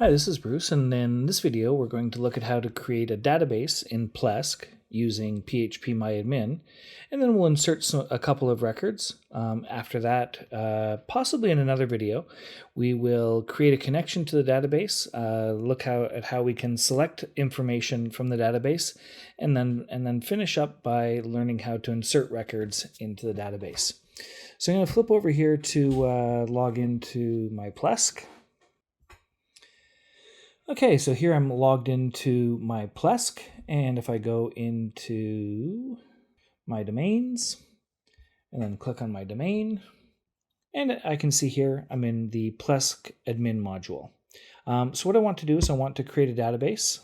Hi, this is Bruce, and in this video we're going to look at how to create a database in Plesk using phpMyAdmin, and then we'll insert a couple of records. After that, possibly in another video, we will create a connection to the database, look at how we can select information from the database, and then finish up by learning how to insert records into the database. So I'm going to flip over here to log into my Plesk. Okay, so here I'm logged into my Plesk, and if I go into my domains and then click on my domain, and I can see here I'm in the Plesk admin module. So what I want to do is I want to create a database.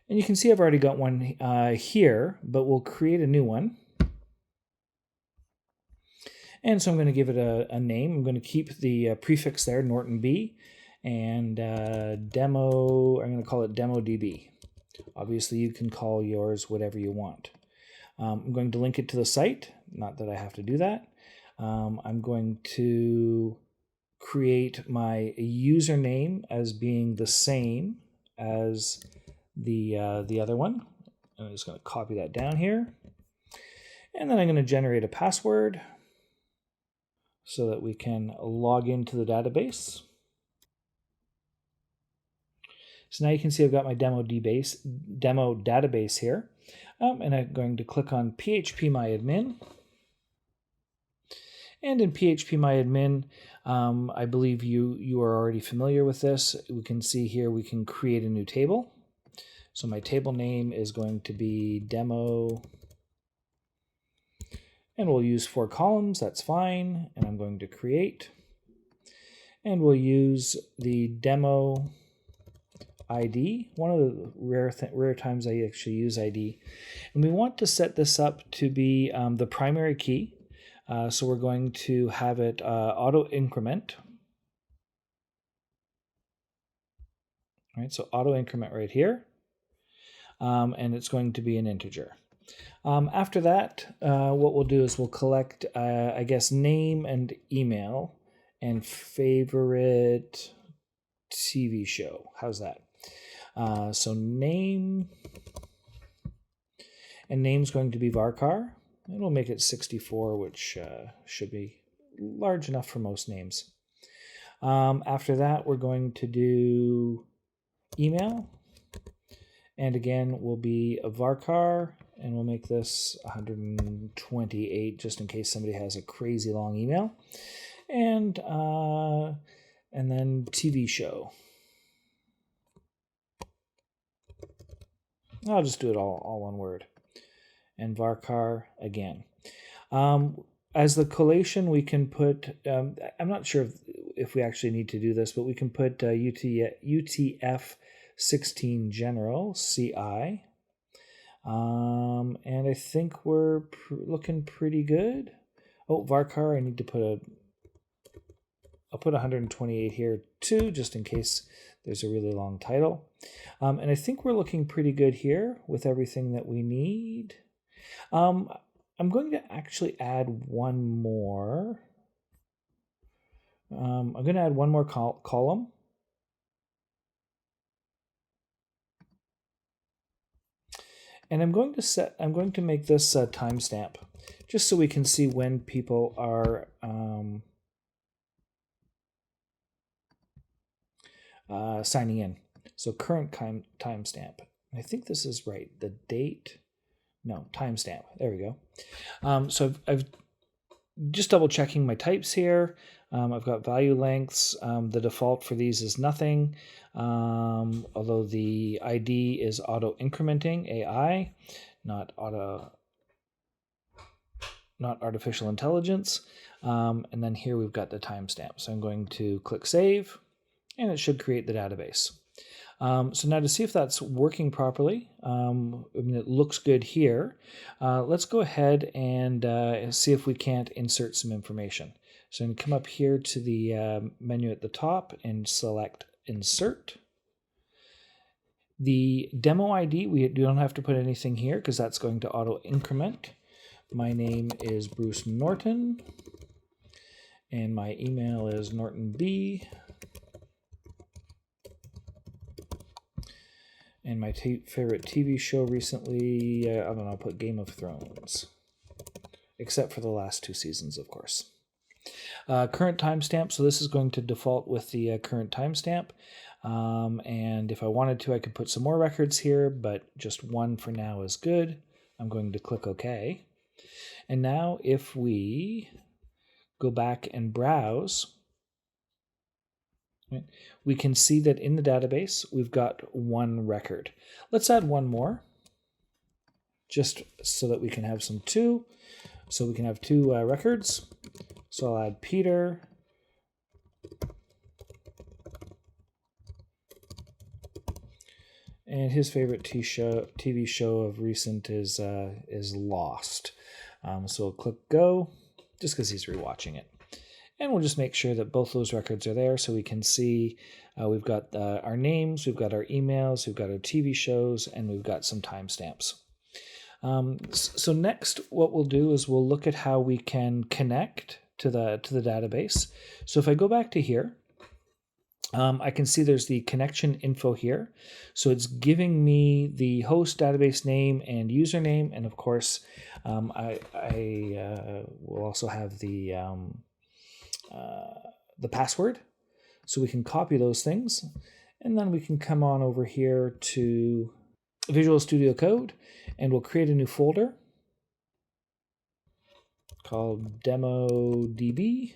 And you can see I've already got one here, but we'll create a new one. And so I'm going to give it a name. I'm going to keep the prefix there, Norton B. And demo, I'm going to call it DemoDB. Obviously, you can call yours whatever you want. I'm going to link it to the site, not that I have to do that. I'm going to create my username as being the same as the other one. I'm just going to copy that down here. And then I'm going to generate a password so that we can log into the database. So now you can see I've got my demo database here. And I'm going to click on phpMyAdmin. And in phpMyAdmin, I believe you are already familiar with this. We can see here we can create a new table. So my table name is going to be demo. And we'll use 4 columns, that's fine. And I'm going to create. And we'll use the demo ID, one of the rare times I actually use ID. And we want to set this up to be the primary key. So we're going to have it auto increment. All right, so auto increment right here. And it's going to be an integer. After that, what we'll do is we'll collect, I guess, name and email and favorite TV show. How's that? So name, and name's going to be varchar, and we'll make it 64, which should be large enough for most names. After that, we're going to do email, and again, will be a varchar, and we'll make this 128 just in case somebody has a crazy long email, and then TV show. I'll just do it all one word. And varchar again. As the collation, we can put, I'm not sure if we actually need to do this, but we can put UTF-16 general, CI. And I think we're looking pretty good. Oh, varchar, I need to put I'll put 128 here too, just in case there's a really long title. And I think we're looking pretty good here with everything that we need. I'm going to actually add one more. I'm going to add one more column. And I'm going to make this a timestamp, just so we can see when people are signing in. So current timestamp. I think this is right. The date. No, timestamp. There we go. So I've just double checking my types here. I've got value lengths. The default for these is nothing, although the ID is auto incrementing AI, not artificial intelligence. And then here we've got the timestamp. So I'm going to click save, and it should create the database. So now to see if that's working properly, I mean, it looks good here. Let's go ahead and see if we can't insert some information. So I'm going to come up here to the menu at the top and select Insert. The demo ID, we don't have to put anything here because that's going to auto increment. My name is Bruce Norton, and my email is nortonb And my favorite TV show recently, I don't know, I'll put Game of Thrones. Except for the last 2 seasons, of course. Current timestamp, so this is going to default with the current timestamp. And if I wanted to, I could put some more records here, but just one for now is good. I'm going to click OK. And now if we go back and browse, right, we can see that in the database, we've got 1 record. Let's add 1 more, just so that we can have some 2. So we can have 2 records. So I'll add Peter. And his favorite TV show of recent is Lost. So we'll click go, just because he's rewatching it. And we'll just make sure that both those records are there so we can see we've got our names, we've got our emails, we've got our TV shows, and we've got some timestamps. So next, what we'll do is we'll look at how we can connect to the database. So if I go back to here, I can see there's the connection info here. So it's giving me the host database name and username, and of course, I will also have the password. So we can copy those things, and then we can come on over here to Visual Studio Code, and we'll create a new folder called DemoDB.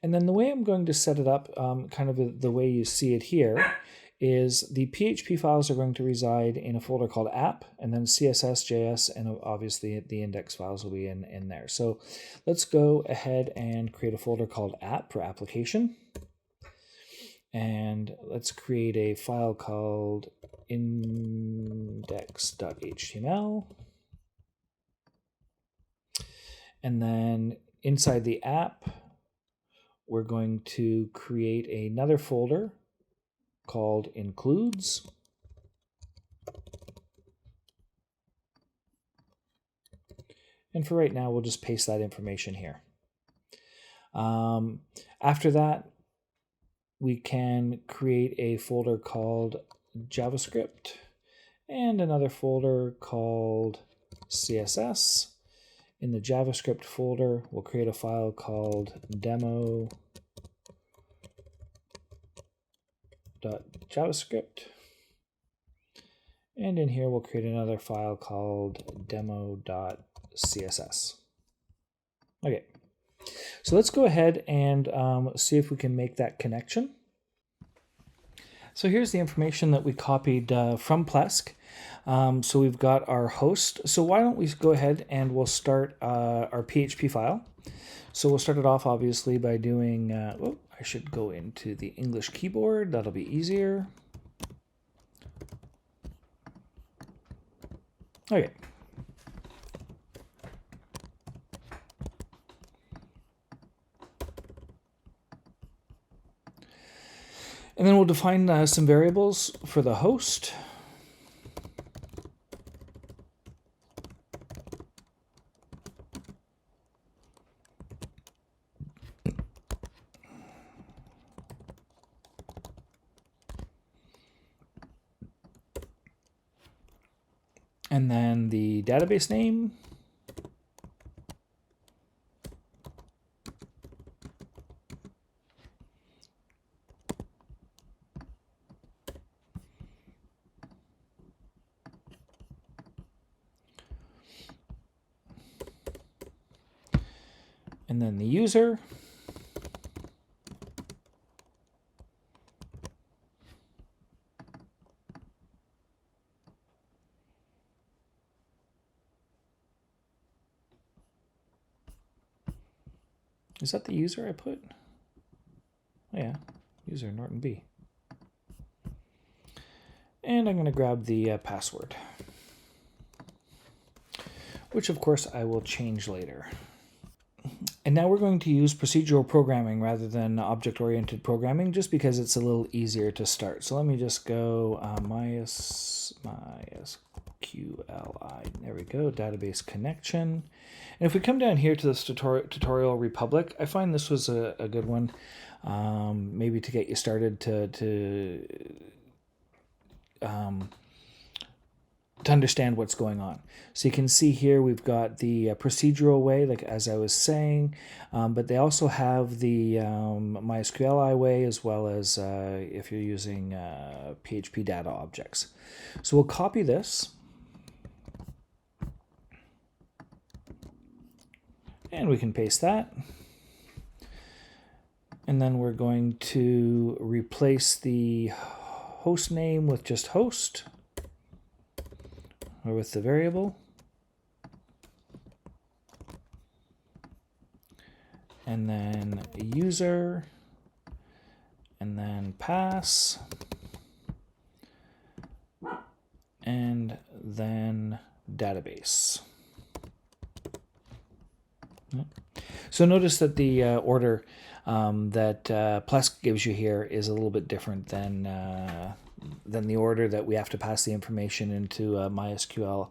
And then the way I'm going to set it up, kind of the way you see it here, is the PHP files are going to reside in a folder called app, and then CSS, JS, and obviously the index files will be in there. So let's go ahead and create a folder called app for application. And let's create a file called index.html. And then inside the app, we're going to create another folder called includes. And for right now, we'll just paste that information here. After that, we can create a folder called JavaScript and another folder called CSS. In the JavaScript folder, we'll create a file called demo.javascript. And in here, we'll create another file called demo.css. Okay, so let's go ahead and see if we can make that connection. So here's the information that we copied from Plesk. So we've got our host. So why don't we go ahead and we'll start our PHP file. So we'll start it off obviously by doing, I should go into the English keyboard. That'll be easier. Okay. And then we'll define some variables for the host. And then the database name. And then the user. Is that the user I put? Oh yeah, user Norton B. And I'm going to grab the password, which of course I will change later. And now we're going to use procedural programming rather than object-oriented programming, just because it's a little easier to start. So let me just go MySQL MySQLi. There we go, database connection. And if we come down here to this tutorial Republic, I find this was a good one, maybe to get you started to understand what's going on. So you can see here we've got the procedural way, like as I was saying, but they also have the MySQLi way, as well as if you're using PHP data objects. So we'll copy this. And we can paste that. And then we're going to replace the host name with just host, or with the variable. And then user, and then pass, and then database. So notice that the order that Plesk gives you here is a little bit different than the order that we have to pass the information into MySQL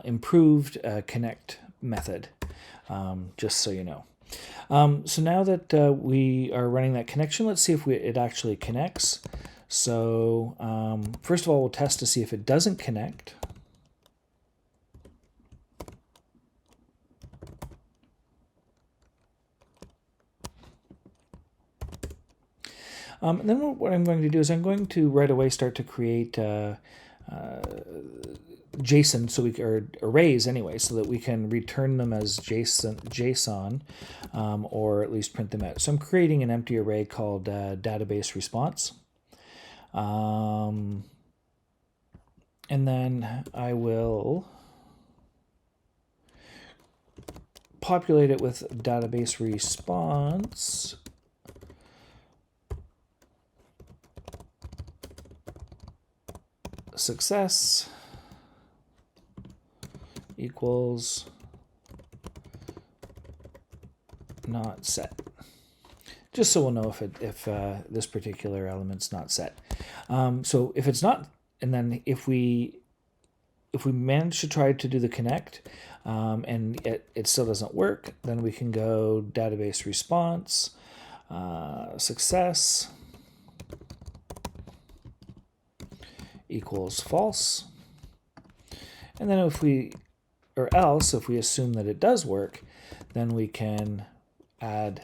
improved connect method, just so you know. So now that we are running that connection, let's see if it actually connects. So first of all, we'll test to see if it doesn't connect. And then what I'm going to do is I'm going to right away start to create JSON, or arrays anyway, so that we can return them as JSON, or at least print them out. So I'm creating an empty array called database response. And then I will populate it with database response success equals not set, just so we'll know if this particular element's not set. So if it's not, and then if we manage to try to do the connect and it still doesn't work, then we can go database response success equals false. And then if we assume that it does work, then we can add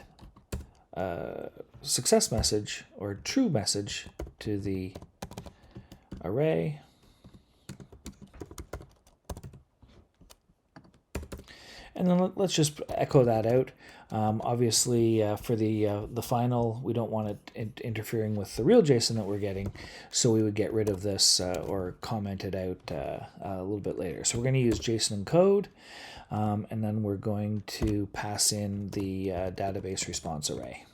a success message or true message to the array. And then let's just echo that out. Obviously, for the final, we don't want it interfering with the real JSON that we're getting, so we would get rid of this or comment it out a little bit later. So we're going to use JSON encode, and then we're going to pass in the database response array.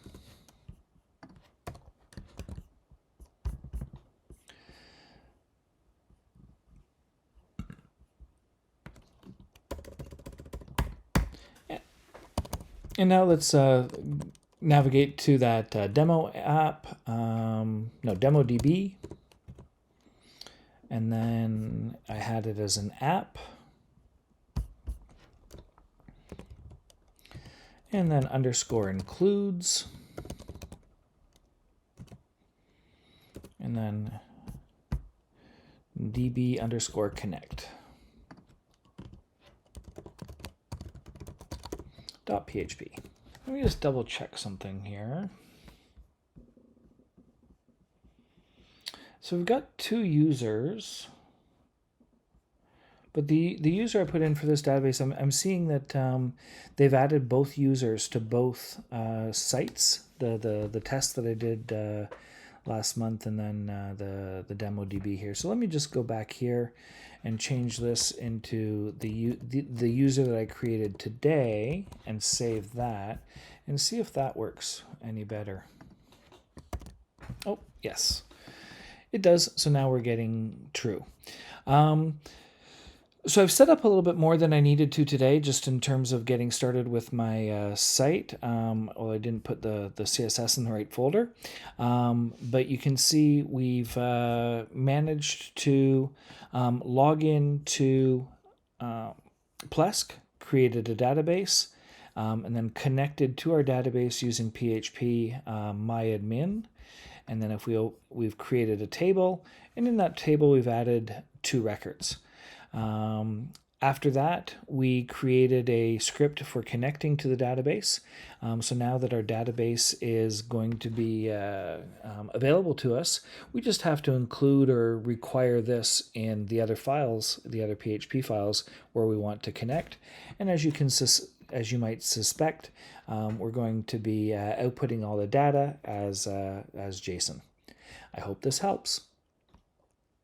And now let's navigate to that demo app, DemoDB. And then I had it as an app. And then underscore includes. And then db underscore connect. .php. Let me just double check something here. So we've got two users, but the user I put in for this database, I'm seeing that they've added both users to both sites. The test that I did last month, and then the DemoDB here. So let me just go back here and change this into the user that I created today and save that and see if that works any better. Oh, yes, it does. So now we're getting true. So I've set up a little bit more than I needed to today, just in terms of getting started with my site. Well, I didn't put the CSS in the right folder, but you can see we've managed to log into Plesk, created a database, and then connected to our database using PHP myadmin. And then we've created a table, and in that table we've added 2 records. After that, we created a script for connecting to the database. So now that our database is going to be available to us, we just have to include or require this in the other files, the other PHP files where we want to connect. And as you might suspect, we're going to be outputting all the data as JSON. I hope this helps.